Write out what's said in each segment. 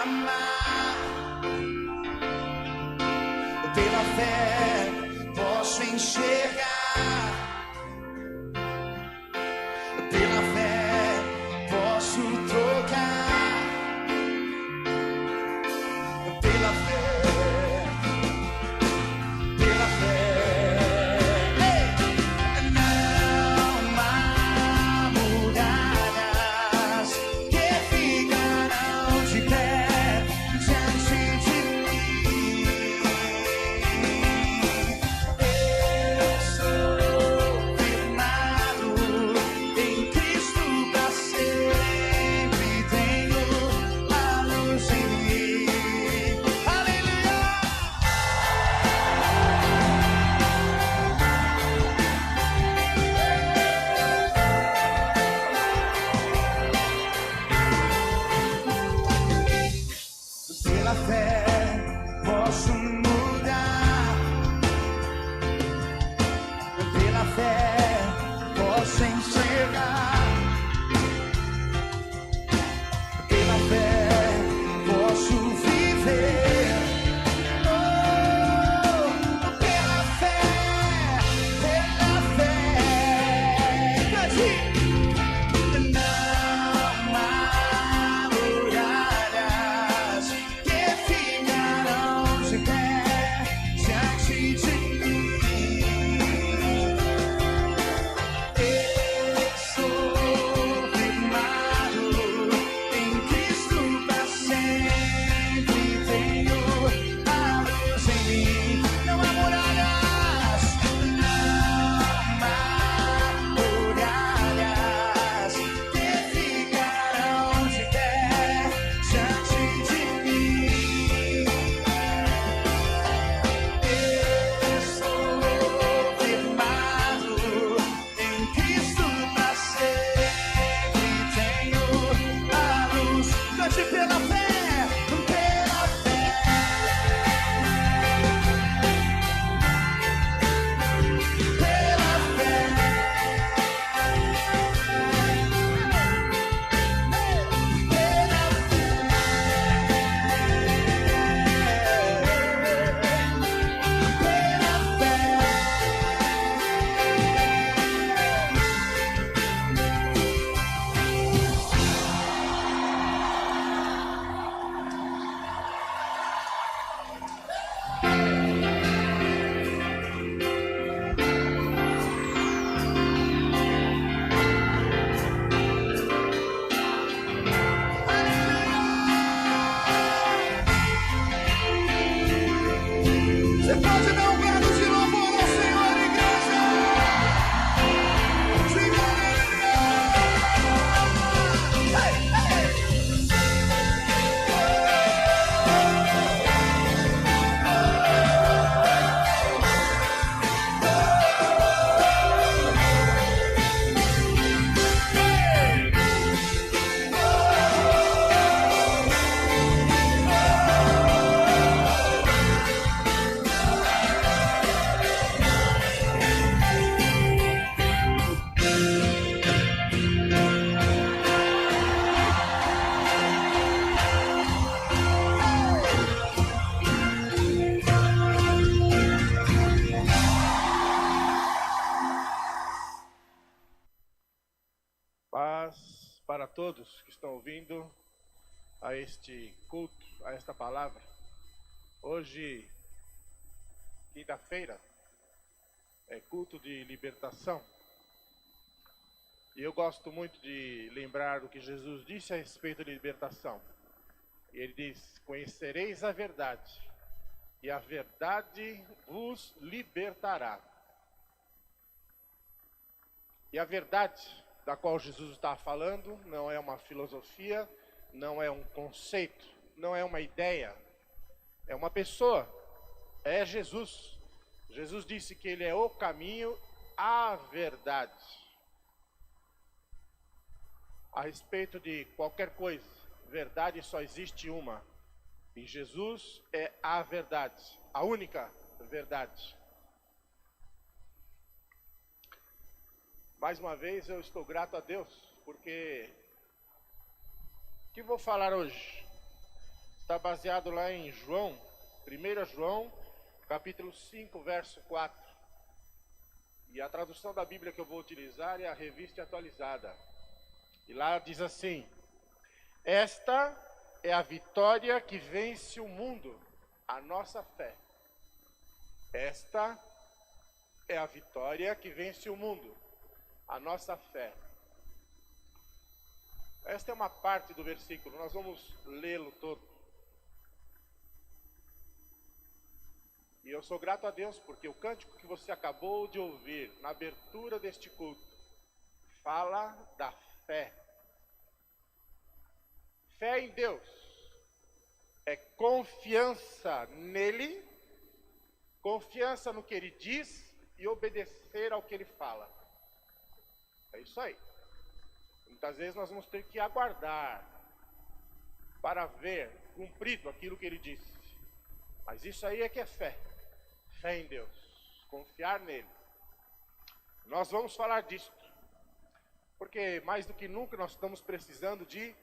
amar. Pela fé posso enxergar. Pela fé posso tocar. Pela fé. Pela fé posso mudar. Pela fé posso enxergar. Pela fé posso viver. Oh, pela fé, pela fé. Não há muralhas que ficarão de pé diante de mim. Eu sou firmado em Cristo para sempre. Tenho a luz em mim. Não há muralhas, não há muralhas que ficarão de pé diante de mim. Eu sou firmado em Cristo para sempre. Tenho a luz. Cante pela fé, pela fé. Pela Você pode dar um grado de louvor ao Senhor, igreja? Diga aleluia! Paz para todos que estão ouvindo a este culto, a esta palavra. Hoje, quinta-feira, é culto de libertação. E eu gosto muito de lembrar o que Jesus disse a respeito de libertação. Ele diz: conhecereis a verdade, e a verdade vos libertará. E a verdade da qual Jesus está falando não é uma filosofia, não é um conceito, não é uma ideia, é uma pessoa, é Jesus. Jesus disse que ele é o caminho, a verdade. A respeito de qualquer coisa, verdade só existe uma. E Jesus é a verdade, a única verdade. Mais uma vez eu estou grato a Deus, porque o que vou falar hoje? está baseado lá em João, 1 João, capítulo 5, verso 4. E a tradução da Bíblia que eu vou utilizar é a Revista Atualizada. E lá diz assim: esta é a vitória que vence o mundo, a nossa fé. Esta é a vitória que vence o mundo, a nossa fé. Esta é uma parte do versículo, nós vamos lê-lo todo. E eu sou grato a Deus porque o cântico que você acabou de ouvir na abertura deste culto fala da fé. Fé em Deus é confiança nele, confiança no que ele diz e obedecer ao que ele fala. É isso aí. Muitas vezes nós vamos ter que aguardar para ver cumprido aquilo que ele disse. Mas isso aí é que é fé. Fé em Deus. Confiar nele. Nós vamos falar disso. Porque mais do que nunca nós estamos precisando de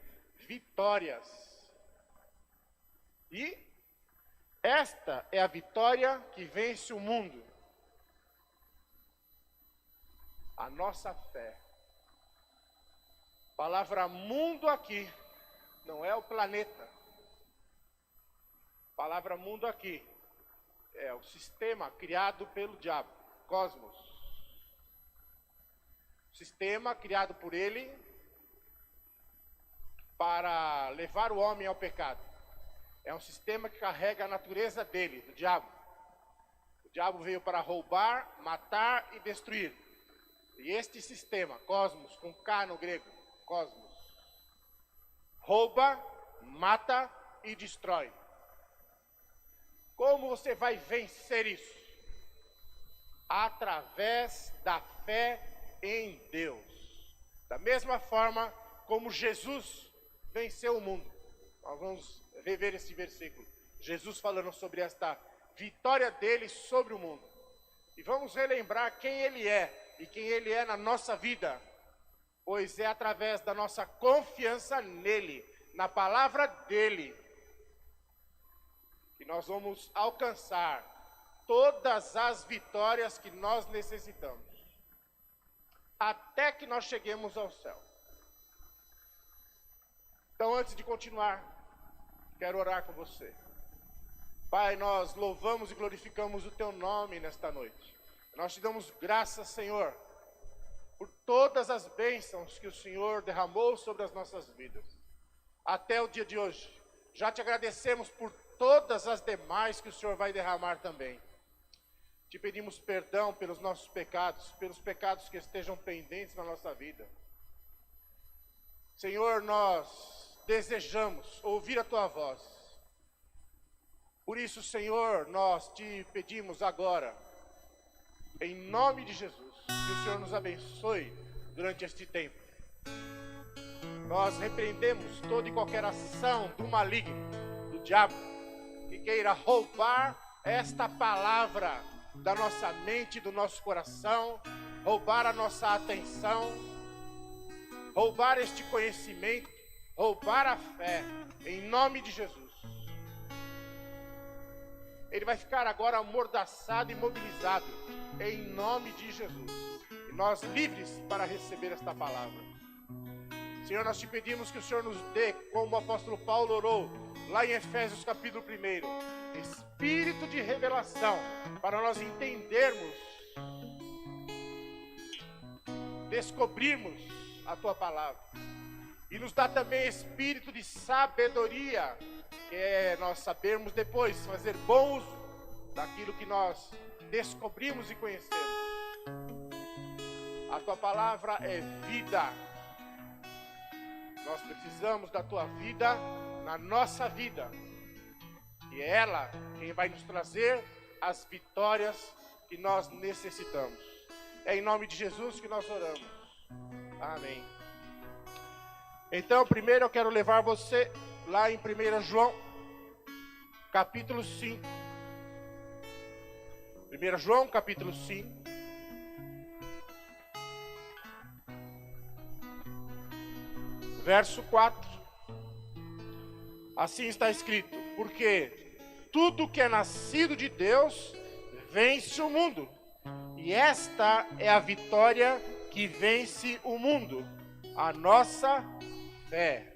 vitórias. E esta é a vitória que vence o mundo. A nossa fé. A palavra mundo aqui não é o planeta. A palavra mundo aqui é o sistema criado pelo diabo, cosmos. Sistema criado por ele para levar o homem ao pecado. É um sistema que carrega a natureza dele, do diabo. O diabo veio para roubar, matar e destruir. E este sistema, cosmos, com K no grego, cosmos, rouba, mata e destrói. Como você vai vencer isso? Através da fé em Deus. Da mesma forma como Jesus venceu o mundo. Nós vamos rever esse versículo. Jesus falando sobre esta vitória dele sobre o mundo. E vamos relembrar quem ele é e quem ele é na nossa vida. Pois é através da nossa confiança nele, na palavra dele, que nós vamos alcançar todas as vitórias que nós necessitamos, até que nós cheguemos ao céu. Então, antes de continuar, quero orar com você. Pai, nós louvamos e glorificamos o teu nome nesta noite. Nós te damos graças, Senhor, por todas as bênçãos que o Senhor derramou sobre as nossas vidas, até o dia de hoje. Já te agradecemos por todas as demais que o Senhor vai derramar também. Te pedimos perdão pelos nossos pecados, pelos pecados que estejam pendentes na nossa vida. Senhor, nós desejamos ouvir a tua voz. Por isso, Senhor, nós te pedimos agora, em nome de Jesus, que o Senhor nos abençoe durante este tempo. Nós repreendemos toda e qualquer ação do maligno, do diabo, que queira roubar esta palavra da nossa mente, do nosso coração, roubar a nossa atenção, roubar este conhecimento, roubar a fé, em nome de Jesus. Ele vai ficar agora amordaçado e imobilizado, em nome de Jesus. E nós livres para receber esta palavra. Senhor, nós te pedimos que o Senhor nos dê, como o apóstolo Paulo orou, lá em Efésios capítulo 1, espírito de revelação, para nós entendermos, descobrirmos a tua palavra. E nos dá também espírito de sabedoria, que é nós sabermos depois fazer bom uso daquilo que nós descobrimos e conhecemos. A tua palavra é vida. Nós precisamos da tua vida na nossa vida. E é ela quem vai nos trazer as vitórias que nós necessitamos. É em nome de Jesus que nós oramos. Amém. Então, primeiro eu quero levar você lá em 1 João, capítulo 5. 1 João, capítulo 5. Verso 4. Assim está escrito, porque tudo que é nascido de Deus vence o mundo. E esta é a vitória que vence o mundo, a nossa fé.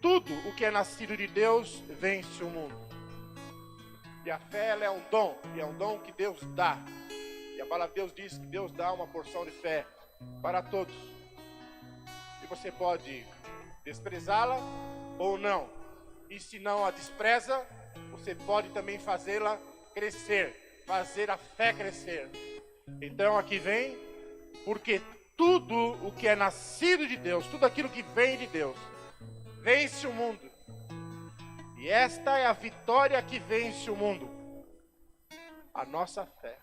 Tudo o que é nascido de Deus vence o mundo. E a fé, ela é um dom, e é um dom que Deus dá. E a palavra de Deus diz que Deus dá uma porção de fé para todos. E você pode desprezá-la ou não. E se não a despreza, você pode também fazê-la crescer, fazer a fé crescer. Então aqui vem, porque tudo o que é nascido de Deus, tudo aquilo que vem de Deus, vence o mundo. E esta é a vitória que vence o mundo, a nossa fé.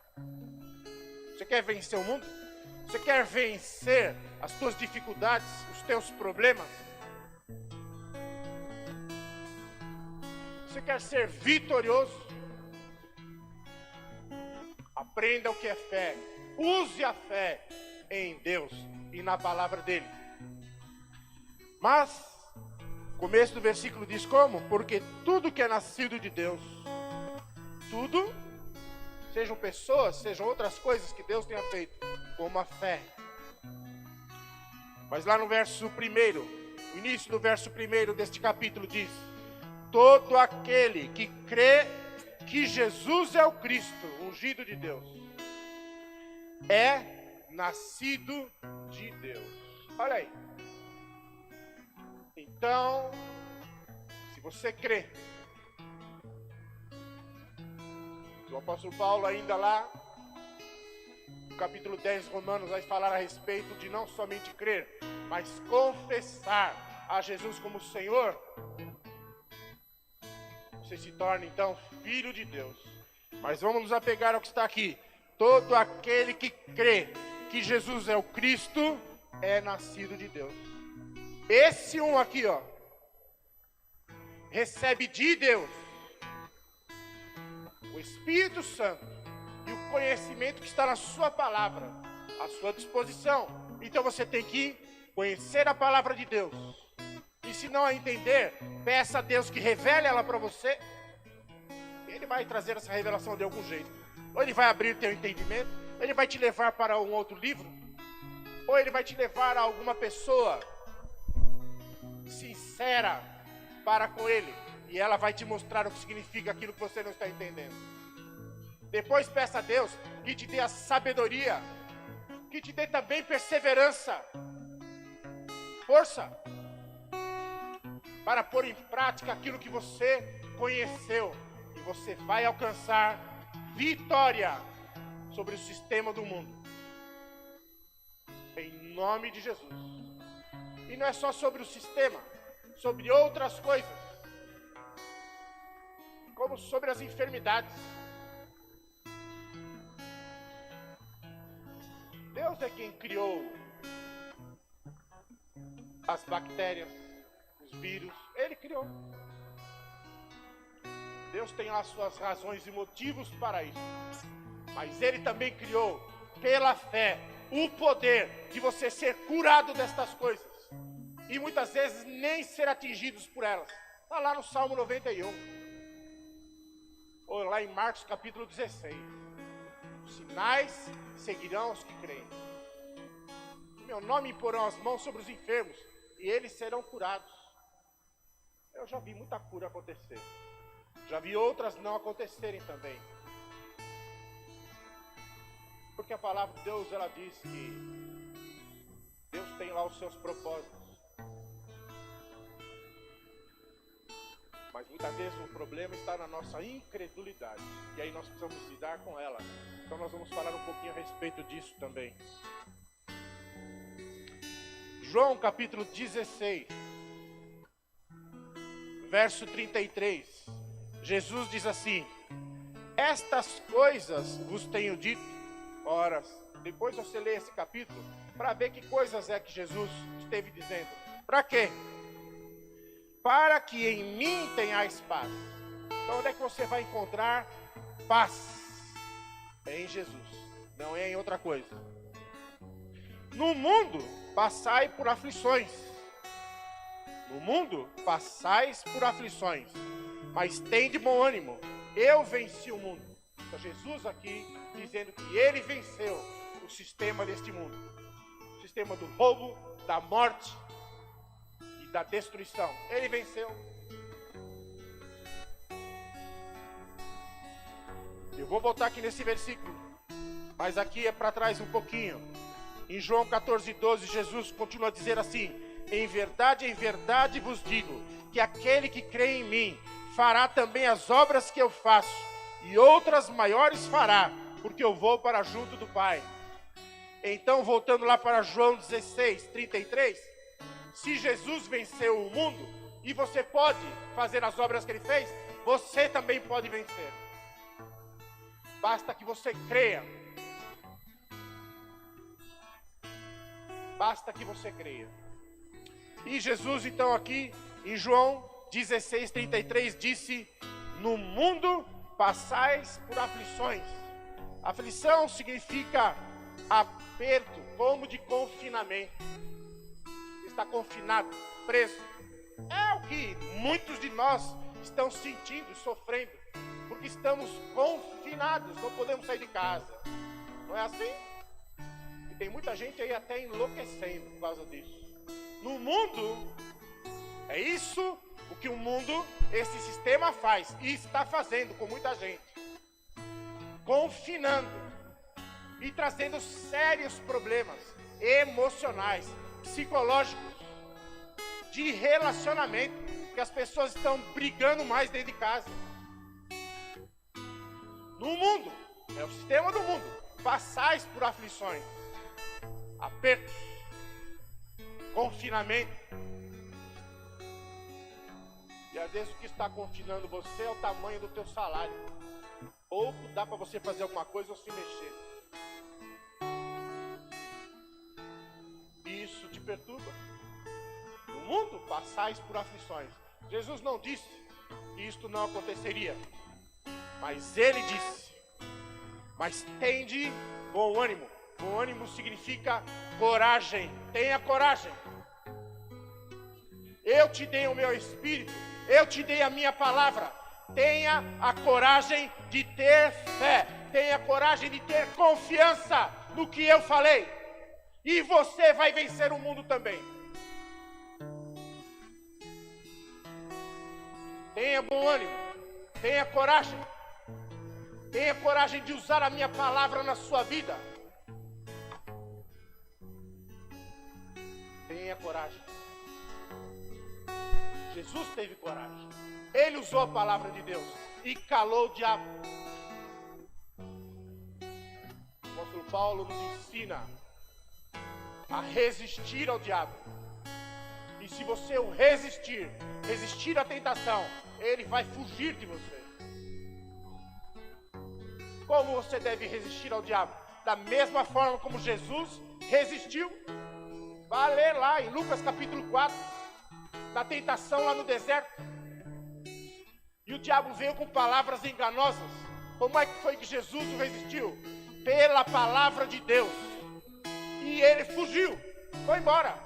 Você quer vencer o mundo? Você quer vencer as tuas dificuldades, os teus problemas? Você quer ser vitorioso? Aprenda o que é fé. Use a fé em Deus e na palavra dele. Mas, o começo do versículo diz como? Porque tudo que é nascido de Deus, tudo, sejam pessoas, sejam outras coisas que Deus tenha feito, como a fé. Mas lá no verso 1, o início do verso 1 deste capítulo diz: todo aquele que crê que Jesus é o Cristo, ungido de Deus, é nascido de Deus. Olha aí. Então, se você crê, o apóstolo Paulo ainda lá, no capítulo 10 de Romanos, vai falar a respeito de não somente crer, mas confessar a Jesus como Senhor. Você se torna então filho de Deus. Mas vamos nos apegar ao que está aqui. Todo aquele que crê que Jesus é o Cristo é nascido de Deus. Esse um aqui, ó, recebe de Deus o Espírito Santo e o conhecimento que está na sua palavra, à sua disposição. Então você tem que conhecer a palavra de Deus. E se não a entender, peça a Deus que revele ela para você. Ele vai trazer essa revelação de algum jeito. Ou ele vai abrir teu entendimento, ou ele vai te levar para um outro livro, ou ele vai te levar a alguma pessoa sincera para com ele, e ela vai te mostrar o que significa aquilo que você não está entendendo. Depois peça a Deus que te dê a sabedoria, que te dê também perseverança, força, para pôr em prática aquilo que você conheceu, e você vai alcançar vitória sobre o sistema do mundo, em nome de Jesus. E não é só sobre o sistema, sobre outras coisas, como sobre as enfermidades. Deus é quem criou as bactérias, os vírus, Ele criou. Deus tem as suas razões e motivos para isso. Mas Ele também criou, pela fé, o poder de você ser curado destas coisas. E muitas vezes nem ser atingidos por elas. Está lá no Salmo 91. Ou lá em Marcos capítulo 16. Os sinais seguirão os que creem. Em meu nome imporão as mãos sobre os enfermos, e eles serão curados. Eu já vi muita cura acontecer. Já vi outras não acontecerem também. Porque a palavra de Deus, ela diz que Deus tem lá os seus propósitos. Mas muitas vezes o problema está na nossa incredulidade. E aí nós precisamos lidar com ela. Então nós vamos falar um pouquinho a respeito disso também. João capítulo 16, verso 33. Jesus diz assim: estas coisas vos tenho dito. Ora, depois você lê esse capítulo para ver que coisas é que Jesus esteve dizendo. Para quê? Para que em mim tenhais paz. Então onde é que você vai encontrar paz? É em Jesus, não é em outra coisa. No mundo passai por aflições. No mundo passais por aflições, mas tende bom ânimo. Eu venci o mundo. Então Jesus aqui dizendo que ele venceu o sistema deste mundo. O sistema do roubo, da morte e da destruição. Ele venceu. Eu vou voltar aqui nesse versículo, mas aqui é para trás um pouquinho. Em João 14:12, Jesus continua a dizer assim: em verdade vos digo, que aquele que crê em mim, fará também as obras que eu faço, e outras maiores fará, porque eu vou para junto do Pai. Então, voltando lá para João 16:33, se Jesus venceu o mundo, e você pode fazer as obras que ele fez, você também pode vencer. Basta que você creia. Basta que você creia. E Jesus, então, aqui em João 16:33, disse: no mundo passais por aflições. Aflição significa aperto, como de confinamento. Está confinado, preso. É o que muitos de nós estão sentindo, sofrendo, porque estamos confinados, não podemos sair de casa. Não é assim? E tem muita gente aí até enlouquecendo por causa disso. No mundo, é isso o que o mundo, esse sistema faz e está fazendo com muita gente. Confinando e trazendo sérios problemas emocionais, psicológicos, de relacionamento, que as pessoas estão brigando mais dentro de casa. No mundo, é o sistema do mundo, passais por aflições, apertos, confinamento. E às vezes o que está confinando você é o tamanho do teu salário. Pouco dá para você fazer alguma coisa ou se mexer. Isso te perturba. No mundo passais por aflições. Jesus não disse que isto não aconteceria, mas ele disse: mas tende bom ânimo. Bom ânimo significa coragem. Tenha coragem. Eu te dei o meu espírito, eu te dei a minha palavra. Tenha a coragem de ter fé. Tenha a coragem de ter confiança no que eu falei. E você vai vencer o mundo também. Tenha bom ânimo. Tenha coragem. Tenha coragem de usar a minha palavra na sua vida. Tenha coragem. Jesus teve coragem. Ele usou a palavra de Deus e calou o diabo. O apóstolo Paulo nos ensina a resistir ao diabo. E se você o resistir à tentação, ele vai fugir de você. Como você deve resistir ao diabo? Da mesma forma como Jesus resistiu. Vai ler lá em Lucas capítulo 4, na tentação lá no deserto. E o diabo veio com palavras enganosas. Como é que foi que Jesus o resistiu? Pela palavra de Deus. E ele fugiu, foi embora.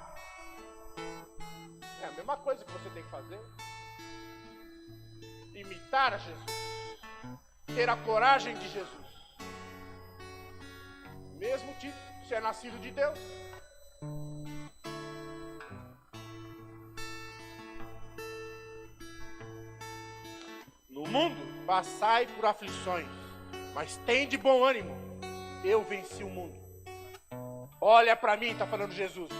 É a mesma coisa que você tem que fazer. Imitar a Jesus. Ter a coragem de Jesus. Mesmo tipo, você é nascido de Deus. No mundo, passai por aflições, mas tende bom ânimo. Eu venci o mundo. Olha para mim, está falando Jesus.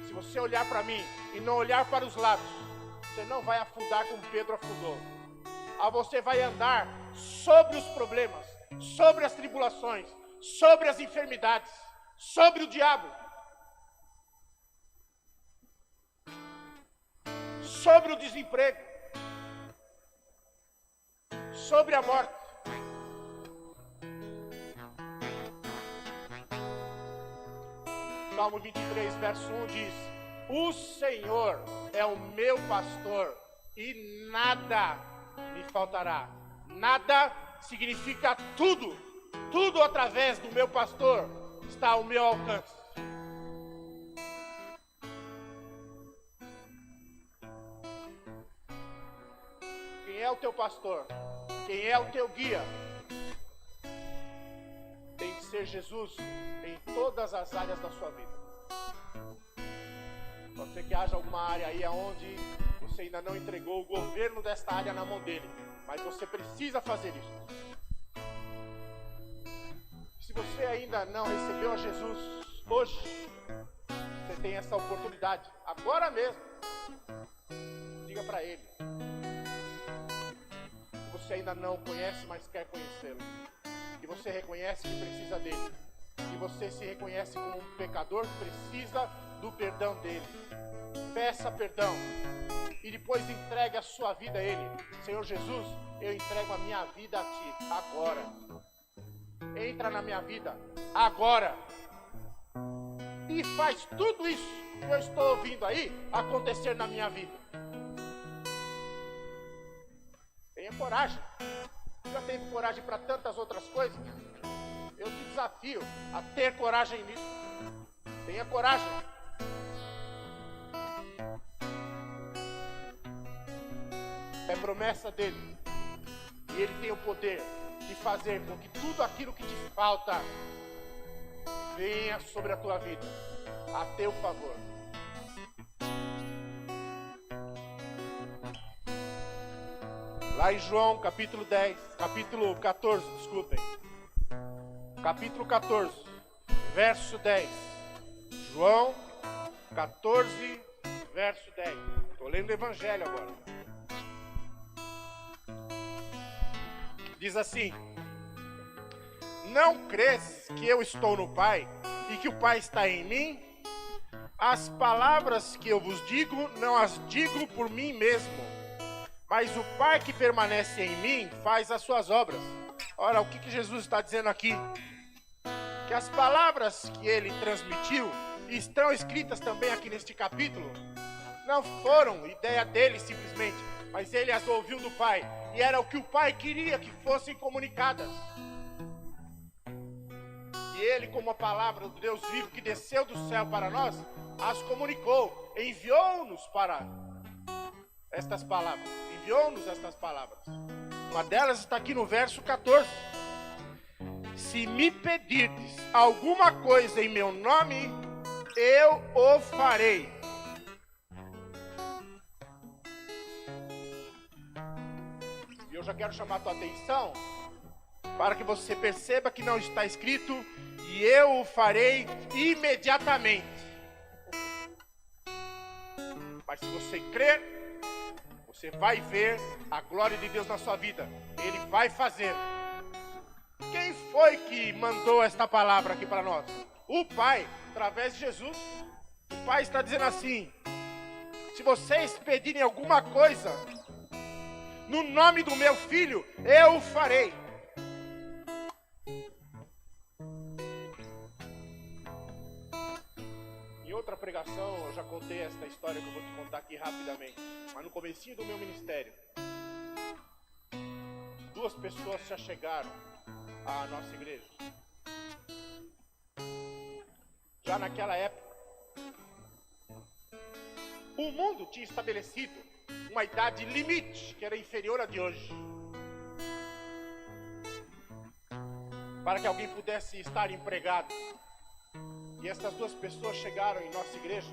Se você olhar para mim e não olhar para os lados, você não vai afundar como Pedro afundou. Você vai andar sobre os problemas, sobre as tribulações, sobre as enfermidades, sobre o diabo, sobre o desemprego, sobre a morte. Salmo 23, verso 1 diz: o Senhor é o meu pastor e nada me faltará. Nada significa tudo. Tudo através do meu pastor está ao meu alcance. é o teu pastor, quem é o teu guia, tem que ser Jesus em todas as áreas da sua vida. Pode ser que haja alguma área aí onde você ainda não entregou o governo desta área na mão dele, mas você precisa fazer isso. Se você ainda não recebeu a Jesus hoje, você tem essa oportunidade, agora mesmo. Diga para ele que você ainda não conhece, mas quer conhecê-lo. Que você reconhece que precisa dele. Que você se reconhece como um pecador que precisa do perdão dele. Peça perdão e depois entregue a sua vida a ele. Senhor Jesus, eu entrego a minha vida a ti agora. Entra na minha vida agora e faz tudo isso que eu estou ouvindo aí acontecer na minha vida. Tenha coragem. Já teve coragem para tantas outras coisas? Eu te desafio a ter coragem nisso. Tenha coragem. É promessa dele. E ele tem o poder de fazer com que tudo aquilo que te falta venha sobre a tua vida, a teu favor. Lá em João, capítulo 14, desculpem. Capítulo 14, verso 10. João 14, verso 10. Estou lendo o Evangelho agora. Diz assim: não crês que eu estou no Pai e que o Pai está em mim? As palavras que eu vos digo, não as digo por mim mesmo, mas o Pai que permanece em mim faz as suas obras. Ora, o que Jesus está dizendo aqui? Que as palavras que ele transmitiu estão escritas também aqui neste capítulo. Não foram ideia dele simplesmente, mas ele as ouviu do Pai. E era o que o Pai queria que fossem comunicadas. E ele, como a palavra do Deus vivo que desceu do céu para nós, as comunicou, enviou-nos para estas palavras. Enviou-nos estas palavras. Uma delas está aqui no verso 14. Se me pedirdes alguma coisa em meu nome, eu o farei. E eu já quero chamar a tua atenção para que você perceba que não está escrito e eu o farei imediatamente. Mas se você crer, você vai ver a glória de Deus na sua vida. Ele vai fazer. Quem foi que mandou esta palavra aqui para nós? O Pai, através de Jesus. O Pai está dizendo assim: se vocês pedirem alguma coisa no nome do meu filho, eu o farei. Em outra pregação eu já contei esta história que eu vou te contar aqui rapidamente. Mas no comecinho do meu ministério, duas pessoas se achegaram à nossa igreja. Já naquela época, o mundo tinha estabelecido uma idade limite que era inferior à de hoje, para que alguém pudesse estar empregado. E essas duas pessoas chegaram em nossa igreja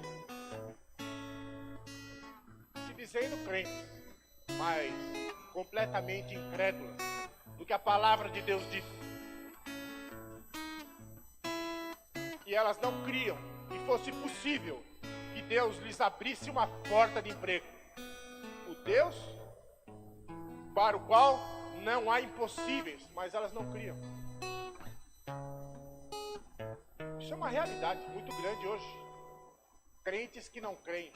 se dizendo crentes, mas completamente incrédulas do que a palavra de Deus diz. E elas não criam que fosse possível que Deus lhes abrisse uma porta de emprego. O Deus para o qual não há impossíveis, mas elas não criam. Isso é uma realidade muito grande hoje. Crentes que não creem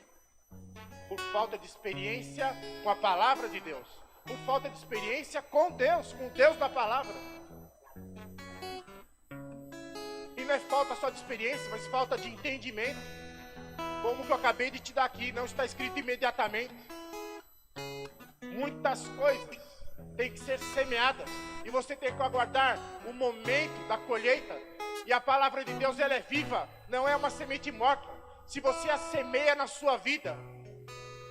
por falta de experiência com a palavra de Deus, por falta de experiência com Deus da palavra. E não é falta só de experiência, mas falta de entendimento. Como que eu acabei de te dar aqui, não está escrito imediatamente. Muitas coisas têm que ser semeadas e você tem que aguardar o momento da colheita. E a palavra de Deus, ela é viva, não é uma semente morta. Se você a semeia na sua vida,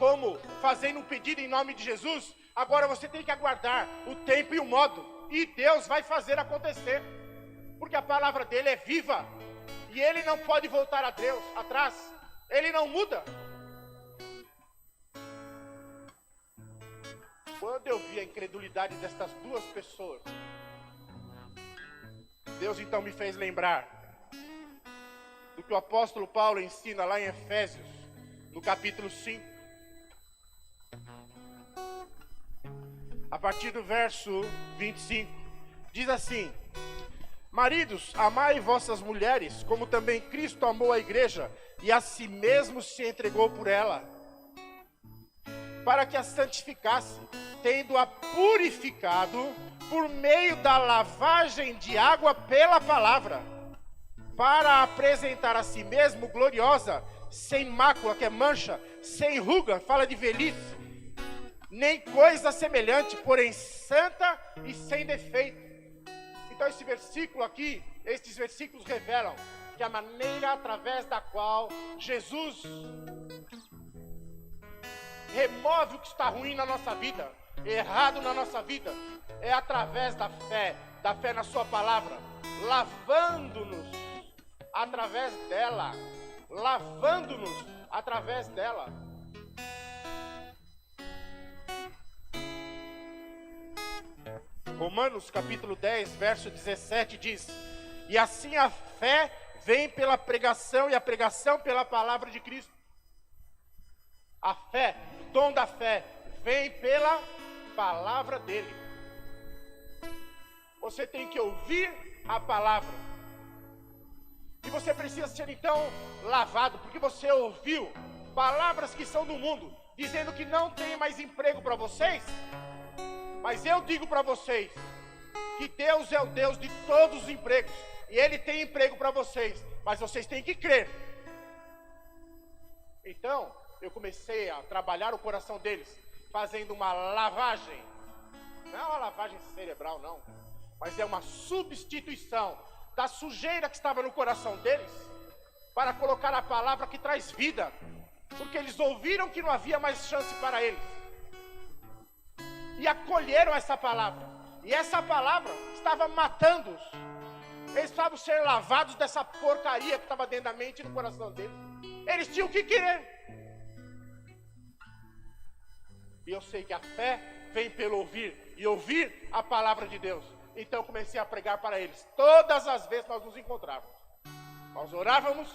como fazendo um pedido em nome de Jesus, agora você tem que aguardar o tempo e o modo. E Deus vai fazer acontecer. Porque a palavra dele é viva. E ele não pode voltar a Deus atrás. Ele não muda. Quando eu vi a incredulidade destas duas pessoas, Deus então me fez lembrar do que o apóstolo Paulo ensina lá em Efésios, no capítulo 5. A partir do verso 25, diz assim: maridos, amai vossas mulheres, como também Cristo amou a igreja, e a si mesmo se entregou por ela, para que a santificasse, tendo-a purificado por meio da lavagem de água pela palavra, para apresentar a si mesmo gloriosa, sem mácula, que é mancha, sem ruga, fala de velhice, nem coisa semelhante, porém santa e sem defeito. Então esse versículo aqui, estes versículos revelam que a maneira através da qual Jesus remove o que está ruim na nossa vida, errado na nossa vida, é através da fé na sua palavra, lavando-nos através dela, lavando-nos através dela. Romanos capítulo 10, verso 17 diz: e assim a fé vem pela pregação, e a pregação pela palavra de Cristo. A fé, o dom da fé, vem pela palavra dele. Você tem que ouvir a palavra. E você precisa ser então lavado, porque você ouviu palavras que são do mundo, dizendo que não tem mais emprego para vocês. Mas eu digo para vocês que Deus é o Deus de todos os empregos, e Ele tem emprego para vocês, mas vocês têm que crer. Então, eu comecei a trabalhar o coração deles, fazendo uma lavagem, não é uma lavagem cerebral não, mas é uma substituição da sujeira que estava no coração deles, para colocar a palavra que traz vida, porque eles ouviram que não havia mais chance para eles, e acolheram essa palavra, e essa palavra estava matando-os. Eles precisavam ser lavados dessa porcaria que estava dentro da mente e no coração deles. Eles tinham que querer. E eu sei que a fé vem pelo ouvir, e ouvir a palavra de Deus. Então eu comecei a pregar para eles. Todas as vezes nós nos encontrávamos, nós orávamos,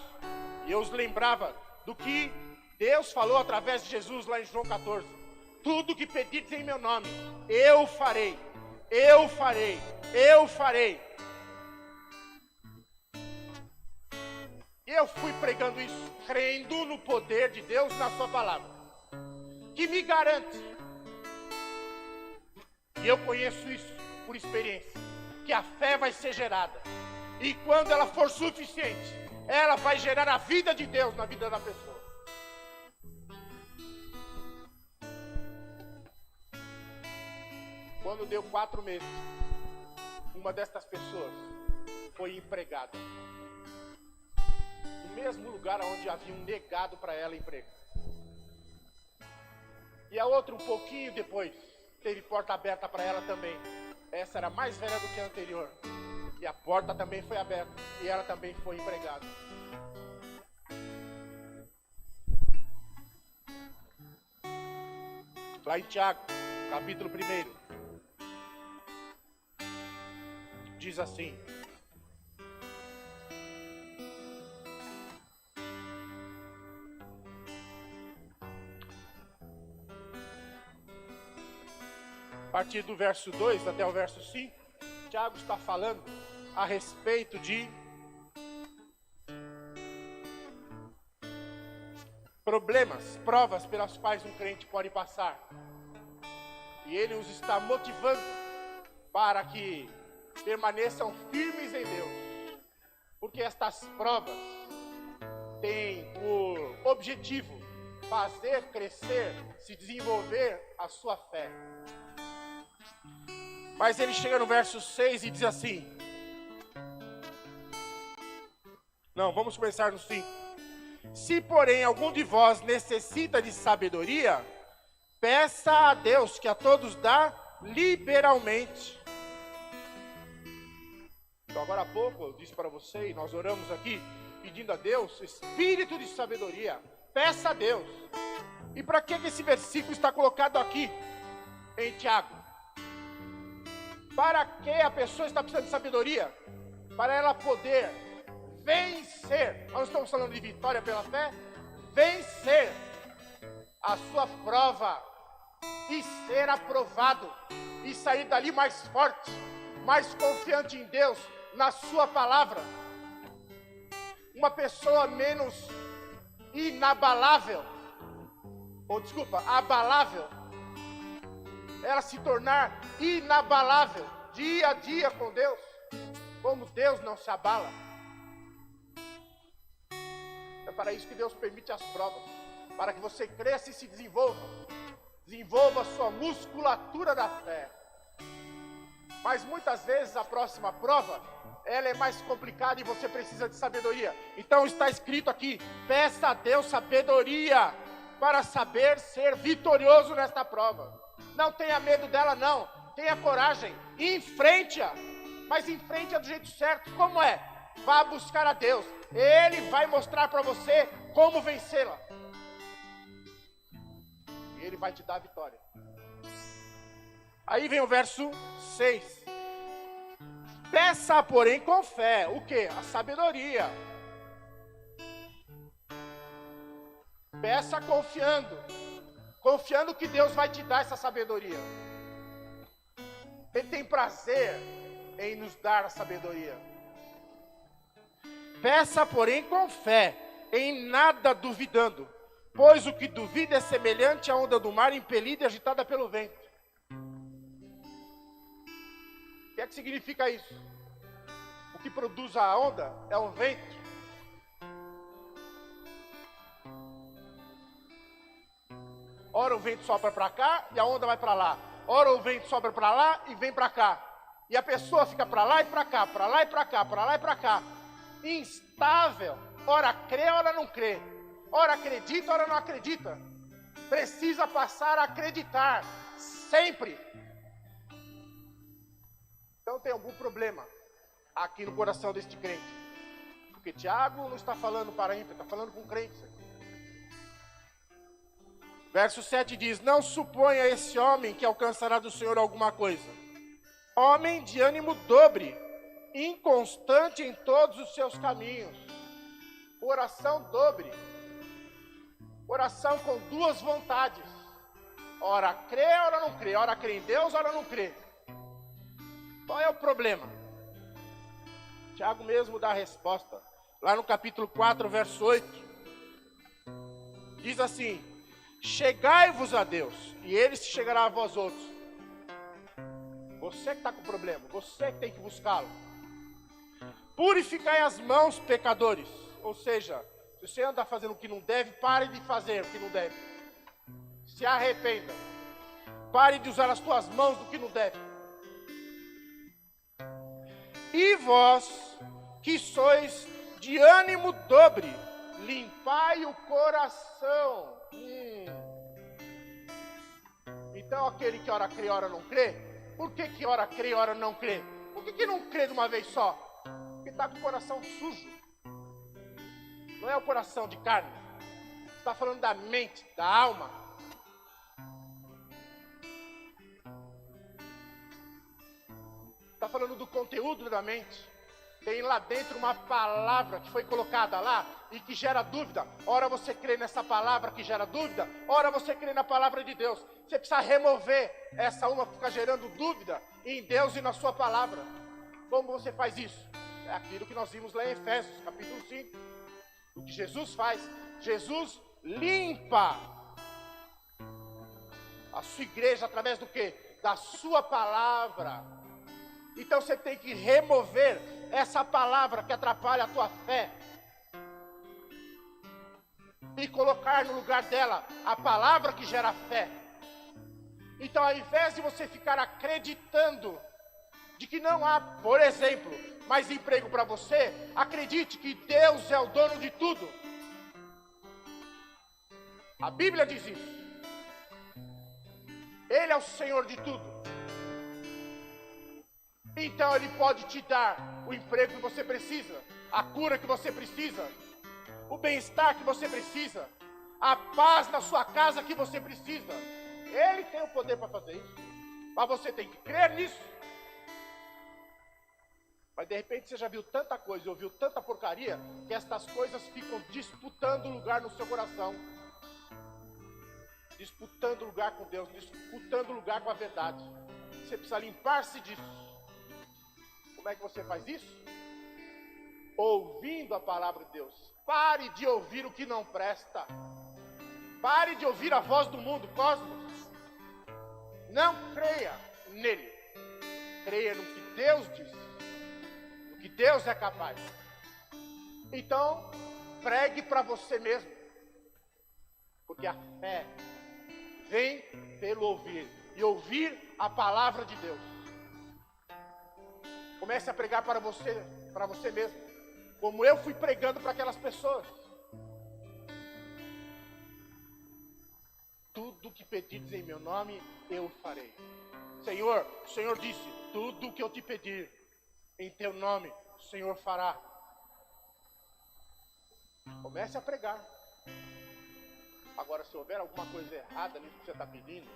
e eu os lembrava do que Deus falou através de Jesus lá em João 14. Tudo que pedirdes em meu nome, eu farei, eu farei, eu farei. E eu fui pregando isso, crendo no poder de Deus na sua palavra, que me garante, e eu conheço isso por experiência, que a fé vai ser gerada, e quando ela for suficiente, ela vai gerar a vida de Deus na vida da pessoa. Quando deu 4 meses, uma destas pessoas foi empregada no mesmo lugar onde haviam negado para ela emprego. E a outra, um pouquinho depois, teve porta aberta para ela também. Essa era mais velha do que a anterior, e a porta também foi aberta, e ela também foi empregada. Lá em Tiago, capítulo 1, diz assim: a partir do verso 2 até o verso 5, Tiago está falando a respeito de problemas, provas pelas quais um crente pode passar. E ele os está motivando para que permaneçam firmes em Deus, porque estas provas têm por objetivo fazer crescer, se desenvolver a sua fé. Mas ele chega no verso 6 e diz assim, não, vamos começar no 5. Se, porém, algum de vós necessita de sabedoria, peça a Deus, que a todos dá liberalmente. Então, agora há pouco eu disse para você, e nós oramos aqui, pedindo a Deus, espírito de sabedoria. Peça a Deus. E para que esse versículo está colocado aqui, em Tiago? Para que a pessoa está precisando de sabedoria? Para ela poder vencer. Nós estamos falando de vitória pela fé. Vencer a sua prova e ser aprovado e sair dali mais forte, mais confiante em Deus, na sua palavra. Uma pessoa menos inabalável, abalável, ela se tornar inabalável dia a dia com Deus, como Deus não se abala. É para isso que Deus permite as provas, para que você cresça e se desenvolva a sua musculatura da fé. Mas muitas vezes a próxima prova, ela é mais complicada e você precisa de sabedoria. Então está escrito aqui, peça a Deus sabedoria para saber ser vitorioso nesta prova. Não tenha medo dela não, tenha coragem, enfrente-a, mas enfrente-a do jeito certo. Como é? Vá buscar a Deus, Ele vai mostrar para você como vencê-la. E Ele vai te dar a vitória. Aí vem o verso 6. Peça, porém, com fé. O quê? A sabedoria. Peça confiando que Deus vai te dar essa sabedoria. Ele tem prazer em nos dar a sabedoria. Peça, porém, com fé, em nada duvidando, pois o que duvida é semelhante à onda do mar impelida e agitada pelo vento. O que é que significa isso? O que produz a onda é o vento. Ora o vento sopra para cá e a onda vai para lá. Ora o vento sopra para lá e vem para cá. E a pessoa fica para lá e para cá, para lá e para cá, para lá e para cá. Instável. Ora crê, ora não crê. Ora acredita, ora não acredita. Precisa passar a acreditar. Sempre. Então tem algum problema aqui no coração deste crente. Porque Tiago não está falando para ímpio, está falando com crentes. Verso 7 diz, não suponha esse homem que alcançará do Senhor alguma coisa. Homem de ânimo dobre, inconstante em todos os seus caminhos. Oração dobre. Oração com duas vontades. Ora crê, ora não crê. Ora crê em Deus, ora não crê. Qual é o problema? Tiago mesmo dá a resposta. Lá no capítulo 4, verso 8. Diz assim, chegai-vos a Deus, e Ele se chegará a vós outros. Você que está com problema, você que tem que buscá-lo. Purificai as mãos, pecadores. Ou seja, se você anda fazendo o que não deve, pare de fazer o que não deve. Se arrependa. Pare de usar as tuas mãos do que não deve. E vós, que sois de ânimo dobre, limpai o coração. Então aquele que ora crê, ora não crê. Por que ora crê, ora não crê? Por que não crê de uma vez só? Porque está com o coração sujo. Não é o coração de carne. Está falando da mente, da alma. Está falando do conteúdo da mente. Tem lá dentro uma palavra que foi colocada lá e que gera dúvida. Ora você crê nessa palavra que gera dúvida, ora você crê na palavra de Deus. Você precisa remover essa uma que fica gerando dúvida em Deus e na sua palavra. Como você faz isso? É aquilo que nós vimos lá em Efésios, capítulo 5. O que Jesus faz? Jesus limpa a sua igreja através do quê? Da sua palavra. Então você tem que remover essa palavra que atrapalha a tua fé e colocar no lugar dela a palavra que gera fé. Então ao invés de você ficar acreditando de que não há, por exemplo, mais emprego para você, acredite que Deus é o dono de tudo. A Bíblia diz isso. Ele é o Senhor de tudo. Então Ele pode te dar o emprego que você precisa, a cura que você precisa, o bem-estar que você precisa, a paz na sua casa que você precisa. Ele tem o poder para fazer isso. Mas você tem que crer nisso. Mas de repente você já viu tanta coisa, ouviu tanta porcaria, que estas coisas ficam disputando lugar no seu coração. Disputando lugar com Deus, disputando lugar com a verdade. Você precisa limpar-se disso. Como é que você faz isso? Ouvindo a palavra de Deus. Pare de ouvir o que não presta. Pare de ouvir a voz do mundo, cosmos. Não creia nele. Creia no que Deus diz. No que Deus é capaz. Então, pregue para você mesmo. Porque a fé vem pelo ouvir. E ouvir a palavra de Deus. Comece a pregar para você mesmo. Como eu fui pregando para aquelas pessoas. Tudo que pedires em meu nome, eu farei. Senhor, o Senhor disse, tudo que eu te pedir em teu nome, o Senhor fará. Comece a pregar. Agora, se houver alguma coisa errada nisso que você está pedindo,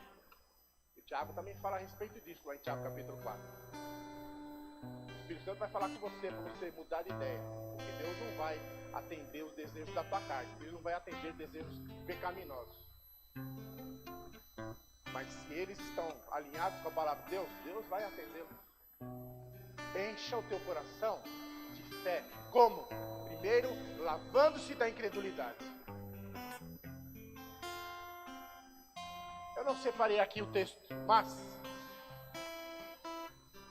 o Tiago também fala a respeito disso, lá em Tiago capítulo 4. O Espírito Santo vai falar com você, para você mudar de ideia. Porque Deus não vai atender os desejos da tua carne. Ele não vai atender desejos pecaminosos. Mas se eles estão alinhados com a palavra de Deus, Deus vai atendê-los. Encha o teu coração de fé. Como? Primeiro, lavando-se da incredulidade. Eu não separei aqui o texto, mas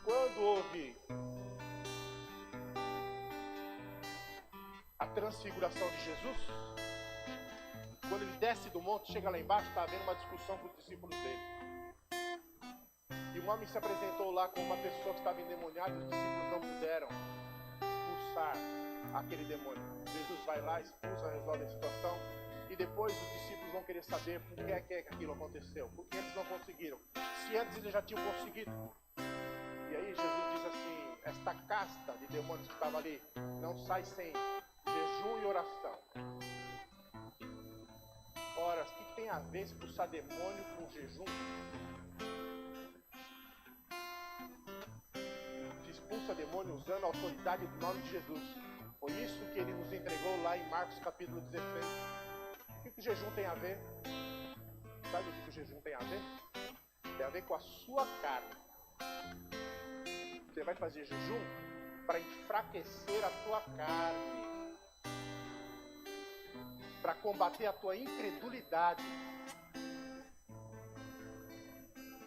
quando houve a transfiguração de Jesus, quando ele desce do monte, chega lá embaixo, está havendo uma discussão com os discípulos dele. E um homem se apresentou lá com uma pessoa que estava endemoniada e os discípulos não puderam expulsar aquele demônio. Jesus vai lá, expulsa, resolve a situação. E depois os discípulos vão querer saber por que é que aquilo aconteceu. Por que eles não conseguiram. Se antes eles já tinham conseguido. E aí Jesus diz assim, esta casta de demônios que estava ali não sai sem jejum e oração. Ora, o que tem a ver expulsar demônio com jejum? Se expulsa demônio usando a autoridade do nome de Jesus. Foi isso que ele nos entregou lá em Marcos capítulo 16. O que o jejum tem a ver? Sabe o que o jejum tem a ver? Tem a ver com a sua carne. Você vai fazer jejum para enfraquecer a tua carne. Para combater a tua incredulidade.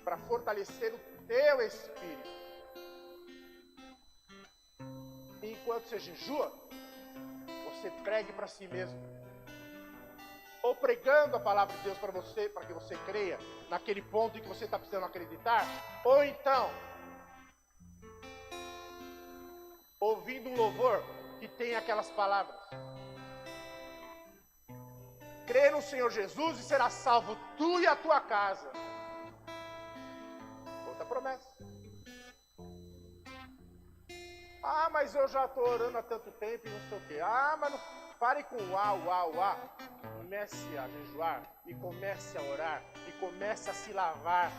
Para fortalecer o teu espírito. E enquanto você jejua, você pregue para si mesmo. Ou pregando a palavra de Deus para você, para que você creia naquele ponto em que você está precisando acreditar. Ou então, ouvindo um louvor que tem aquelas palavras. Crê no Senhor Jesus e será salvo tu e a tua casa. Outra promessa. Ah, mas eu já estou orando há tanto tempo e não sei o quê. Ah, mas não pare com uá. Comece a jejuar e comece a orar e comece a se lavar.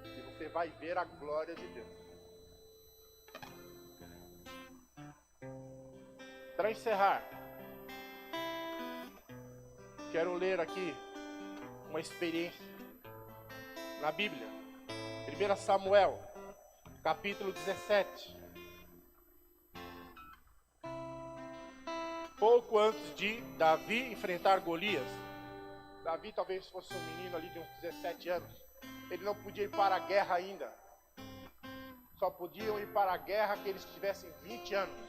E você vai ver a glória de Deus. Para encerrar, quero ler aqui uma experiência na Bíblia. 1 Samuel, capítulo 17. Pouco antes de Davi enfrentar Golias. Davi talvez fosse um menino ali de uns 17 anos. Ele não podia ir para a guerra ainda. Só podiam ir para a guerra aqueles que tivessem 20 anos.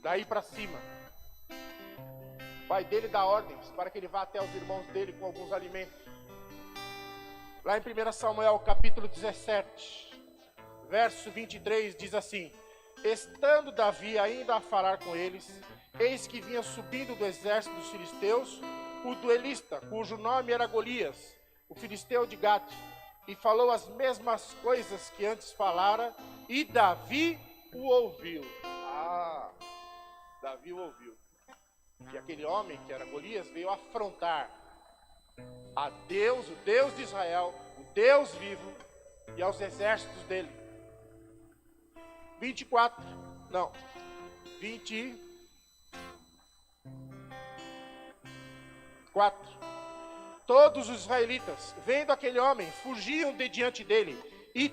Daí para cima. O pai dele dá ordens para que ele vá até os irmãos dele com alguns alimentos. Lá em 1 Samuel capítulo 17, verso 23, diz assim: estando Davi ainda a falar com eles, eis que vinha subindo do exército dos filisteus o duelista, cujo nome era Golias, o filisteu de Gate, e falou as mesmas coisas que antes falara, e Davi o ouviu. Davi o ouviu. Que aquele homem, que era Golias, veio afrontar a Deus, o Deus de Israel, o Deus vivo, e aos exércitos dele. 24. Todos os israelitas, vendo aquele homem, fugiam de diante dele e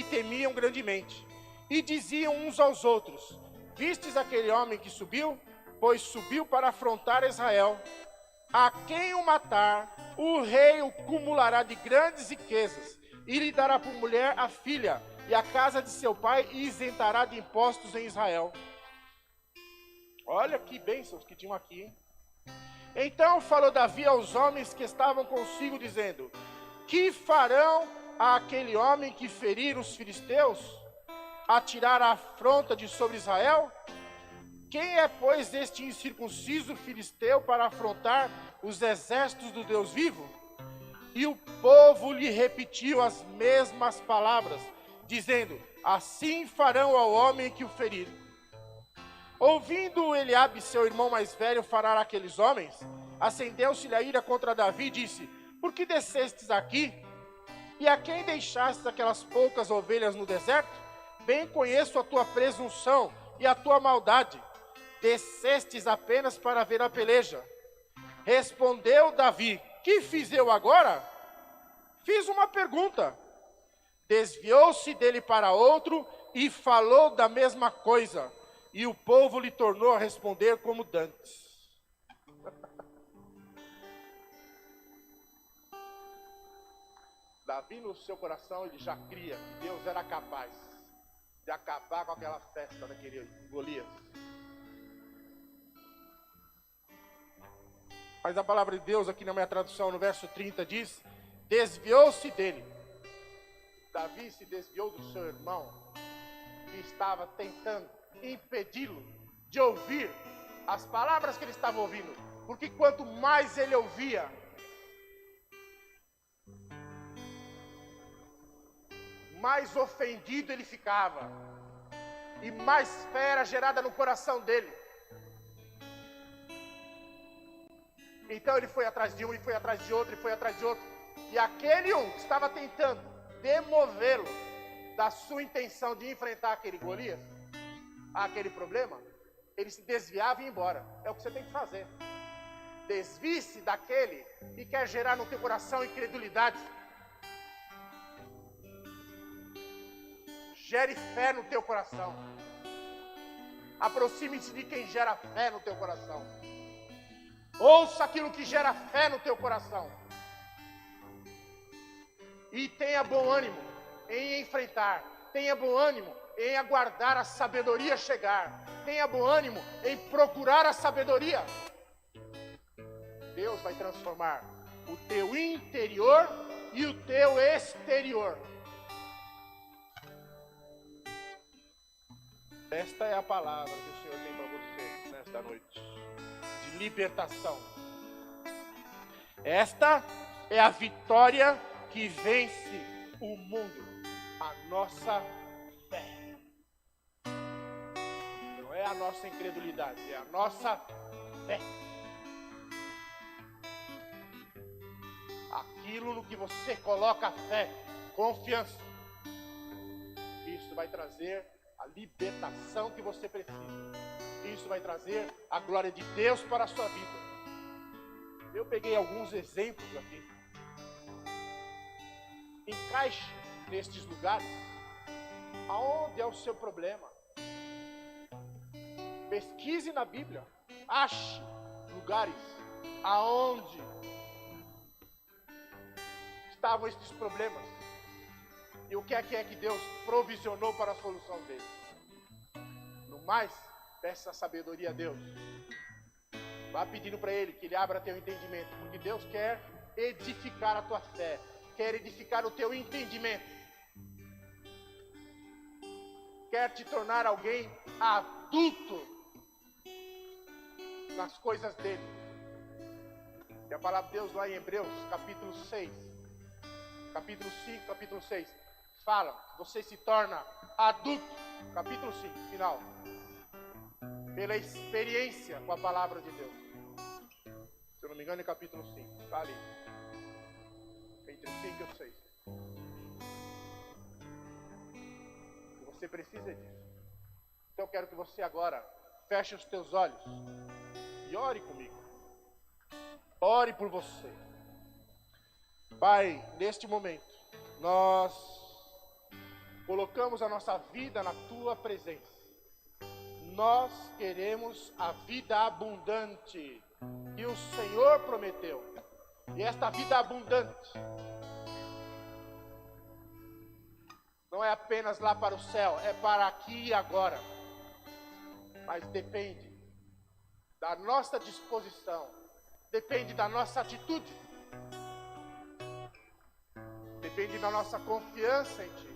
temiam grandemente. E diziam uns aos outros: vistes aquele homem que subiu? Pois subiu para afrontar Israel. A quem o matar, o rei o cumulará de grandes riquezas, e lhe dará por mulher a filha e a casa de seu pai, e isentará de impostos em Israel. Olha que bênçãos que tinham aqui, hein? Então falou Davi aos homens que estavam consigo, dizendo: que farão àquele homem que ferir os filisteus, atirar a afronta de sobre Israel? Quem é, pois, este incircunciso filisteu para afrontar os exércitos do Deus vivo? E o povo lhe repetiu as mesmas palavras, dizendo: assim farão ao homem que o ferir. Ouvindo Eliabe, seu irmão mais velho, falar àqueles homens, acendeu-se-lhe a ira contra Davi e disse: por que descestes aqui? E a quem deixastes aquelas poucas ovelhas no deserto? Bem conheço a tua presunção e a tua maldade. Descestes apenas para ver a peleja. Respondeu Davi: que fiz eu agora? Fiz uma pergunta. Desviou-se dele para outro e falou da mesma coisa. E o povo lhe tornou a responder como dantes. Davi, no seu coração, ele já cria que Deus era capaz de acabar com aquela festa daquele Golias. Mas a palavra de Deus, aqui na minha tradução, no verso 30, diz: desviou-se dele. Davi se desviou do seu irmão, que estava tentando impedi-lo de ouvir as palavras que ele estava ouvindo. Porque quanto mais ele ouvia, mais ofendido ele ficava, e mais fé era gerada no coração dele. Então ele foi atrás de um, e foi atrás de outro, e foi atrás de outro. E aquele um que estava tentando demovê-lo da sua intenção de enfrentar aquele Golias, aquele problema, ele se desviava e ia embora. É o que você tem que fazer. Desvie-se daquele que quer gerar no teu coração incredulidade. Gere fé no teu coração. Aproxime-se de quem gera fé no teu coração. Ouça aquilo que gera fé no teu coração. E tenha bom ânimo em enfrentar. Tenha bom ânimo em aguardar a sabedoria chegar. Tenha bom ânimo em procurar a sabedoria. Deus vai transformar o teu interior e o teu exterior. Esta é a palavra que o Senhor tem para você nesta noite, de libertação. Esta é a vitória que vence o mundo, a nossa fé. Não é a nossa incredulidade, é a nossa fé. Aquilo no que você coloca fé, confiança, isso vai trazer a libertação que você precisa. Isso vai trazer a glória de Deus para a sua vida. Eu peguei alguns exemplos aqui. Encaixe nestes lugares aonde é o seu problema. Pesquise na Bíblia. Ache lugares aonde estavam estes problemas. E o que é que Deus provisionou para a solução dele. No mais, peça sabedoria a Deus. Vá pedindo para Ele que Ele abra teu entendimento. Porque Deus quer edificar a tua fé. Quer edificar o teu entendimento. Quer te tornar alguém adulto nas coisas dele. E a palavra de Deus lá em Hebreus, capítulo 6, capítulo 5, capítulo 6, fala que você se torna adulto, capítulo 5, final, pela experiência com a palavra de Deus. Se eu não me engano, é capítulo 5, está ali, entre 5 e 6. Você precisa disso. Então eu quero que você agora feche os teus olhos e ore comigo. Ore por você. Pai, neste momento, nós colocamos a nossa vida na Tua presença. Nós queremos a vida abundante que o Senhor prometeu. E esta vida abundante não é apenas lá para o céu, é para aqui e agora. Mas depende da nossa disposição, depende da nossa atitude, depende da nossa confiança em Ti.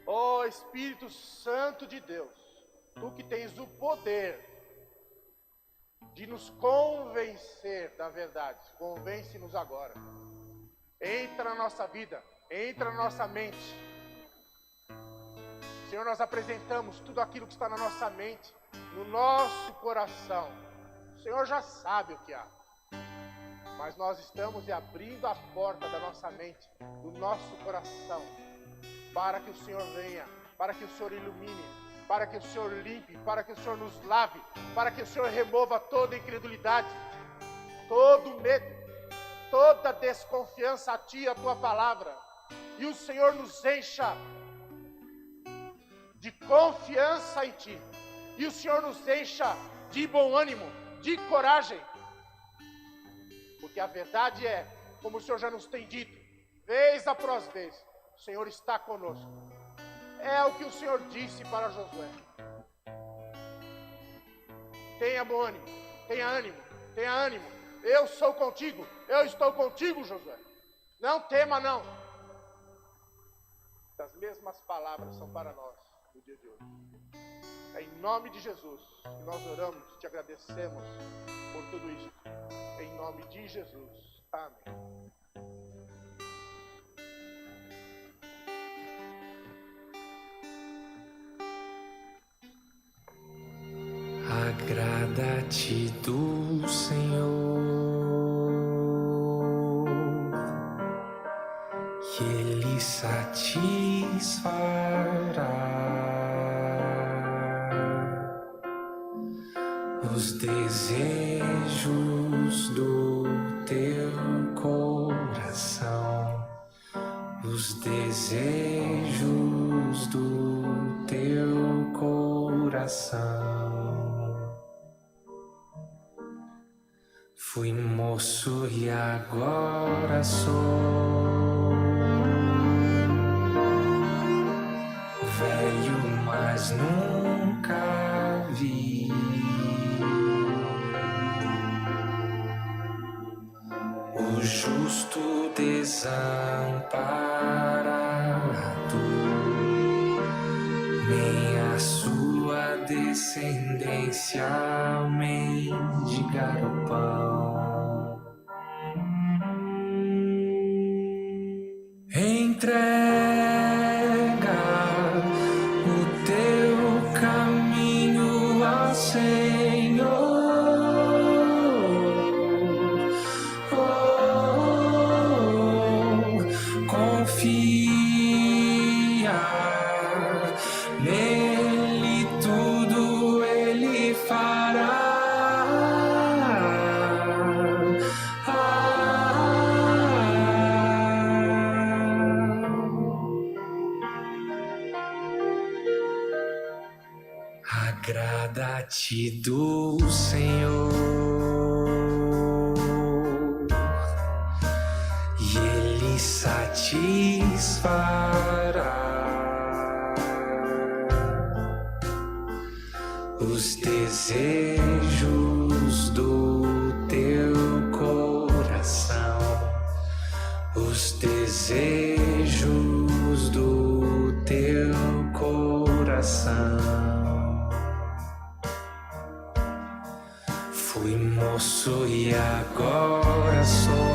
Ó Espírito Santo de Deus, Tu que tens o poder de nos convencer da verdade, convence-nos agora. Entra na nossa vida, entra na nossa mente. Senhor, nós apresentamos tudo aquilo que está na nossa mente, no nosso coração. O Senhor já sabe o que há, mas nós estamos abrindo a porta da nossa mente, do nosso coração, para que o Senhor venha, para que o Senhor ilumine, para que o Senhor limpe, para que o Senhor nos lave, para que o Senhor remova toda incredulidade, todo medo, toda desconfiança a Ti, a Tua palavra, e o Senhor nos encha de confiança em Ti, e o Senhor nos encha de bom ânimo, de coragem, porque a verdade é, como o Senhor já nos tem dito, vez após vez, o Senhor está conosco. É o que o Senhor disse para Josué. Tenha bom ânimo, tenha ânimo, tenha ânimo. Eu sou contigo, eu estou contigo, Josué. Não tema, não. As mesmas palavras são para nós no dia de hoje. É em nome de Jesus que nós oramos e te agradecemos por tudo isso. Em nome de Jesus. Amém. Agrada-te do Senhor, que Ele satisfará os desejos do teu coração, os desejos do teu coração. Fui moço e agora sou velho, mas nunca vi o justo desamparado, nem a sua descendência mendigar o pão. Entrega o teu caminho ao Senhor. Confia nele, tudo ele fará. Agrada-te do Senhor, e Ele satisfará os desejos do teu coração, os desejos do teu coração. moço e agora sou